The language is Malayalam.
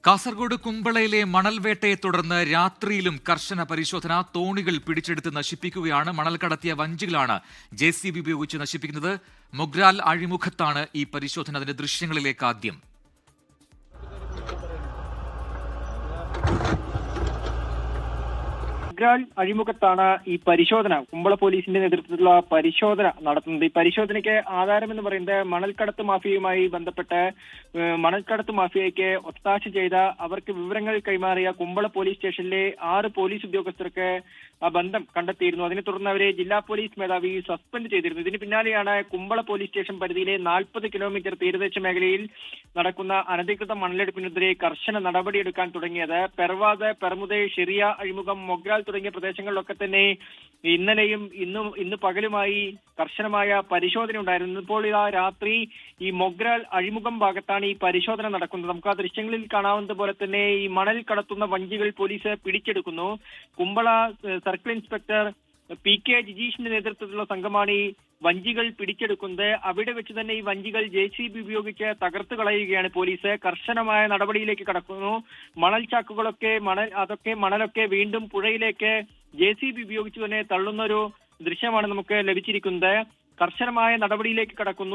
കാസർഗോഡ് കുമ്പളയിലെ മണൽവേട്ടയെ തുടർന്ന് രാത്രിയിലും കർശന പരിശോധന. തോണികൾ പിടിച്ചെടുത്ത് നശിപ്പിക്കുകയാണ്. മണൽ കടത്തിയ വഞ്ചികളാണ് JCB ഉപയോഗിച്ച് നശിപ്പിക്കുന്നത്. മൊഗ്രാൽ അഴിമുഖത്താണ് ഈ പരിശോധന. അതിന്റെ ദൃശ്യങ്ങളിലേക്ക് ആദ്യം. മൊഗ്രാൽ അഴിമുഖത്താണ് ഈ പരിശോധന, കുമ്പള പോലീസിന്റെ നേതൃത്വത്തിലുള്ള പരിശോധന നടത്തുന്നത്. ഈ പരിശോധനയ്ക്ക് ആധാരമെന്ന് പറയുന്നത് മണൽക്കടത്ത് മാഫിയയുമായി ബന്ധപ്പെട്ട് മണൽക്കടത്ത് മാഫിയയ്ക്ക് ഒത്താശ ചെയ്ത, അവർക്ക് വിവരങ്ങൾ കൈമാറിയ കുമ്പള പോലീസ് സ്റ്റേഷനിലെ 6 പോലീസ് ഉദ്യോഗസ്ഥർക്ക് ആ ബന്ധം കണ്ടെത്തിയിരുന്നു. അതിനെ തുടർന്ന് അവരെ ജില്ലാ പോലീസ് മേധാവി സസ്പെൻഡ് ചെയ്തിരുന്നു. ഇതിന് പിന്നാലെയാണ് കുമ്പള പോലീസ് സ്റ്റേഷൻ പരിധിയിലെ 40 കിലോമീറ്റർ തീരദേശ മേഖലയിൽ നടക്കുന്ന അനധികൃത മണലെടുപ്പിനെതിരെ കർശന നടപടിയെടുക്കാൻ തുടങ്ങിയത്. പെർവാദ്, പെർമുദെ, ഷെറിയ അഴിമുഖം, മൊഗ്രാൽ തുടങ്ങിയ പ്രദേശങ്ങളിലൊക്കെ തന്നെ ഇന്നലെയും ഇന്ന് പകലുമായി കർശനമായ പരിശോധന ഉണ്ടായിരുന്നു. ഇപ്പോൾ ഇതാ രാത്രി ഈ മൊഗ്രാൽ അഴിമുഖം ഭാഗത്താണ് ഈ പരിശോധന നടക്കുന്നത്. നമുക്ക് ആ ദൃശ്യങ്ങളിൽ കാണാവുന്നത് പോലെ തന്നെ ഈ മണൽ കടത്തുന്ന വഞ്ചികൾ പോലീസ് പിടിച്ചെടുക്കുന്നു. കുമ്പള സർക്കിൾ ഇൻസ്പെക്ടർ PK ജിജീഷിന്റെ നേതൃത്വത്തിലുള്ള സംഘമാണ് ഈ വഞ്ചികൾ പിടിച്ചെടുക്കുന്നത്. അവിടെ വെച്ച് തന്നെ ഈ വഞ്ചികൾ JCB ഉപയോഗിച്ച് തകർത്ത് കളയുകയാണ് പോലീസ്. കർശനമായ നടപടിയിലേക്ക് കടക്കുന്നു. മണലൊക്കെ വീണ്ടും പുഴയിലേക്ക് JCB ഉപയോഗിച്ച് തന്നെ തള്ളുന്ന ഒരു ദൃശ്യമാണ് നമുക്ക് ലഭിച്ചിരിക്കുന്നത്. കർശനമായ നടപടിയിലേക്ക് കടക്കുന്നു.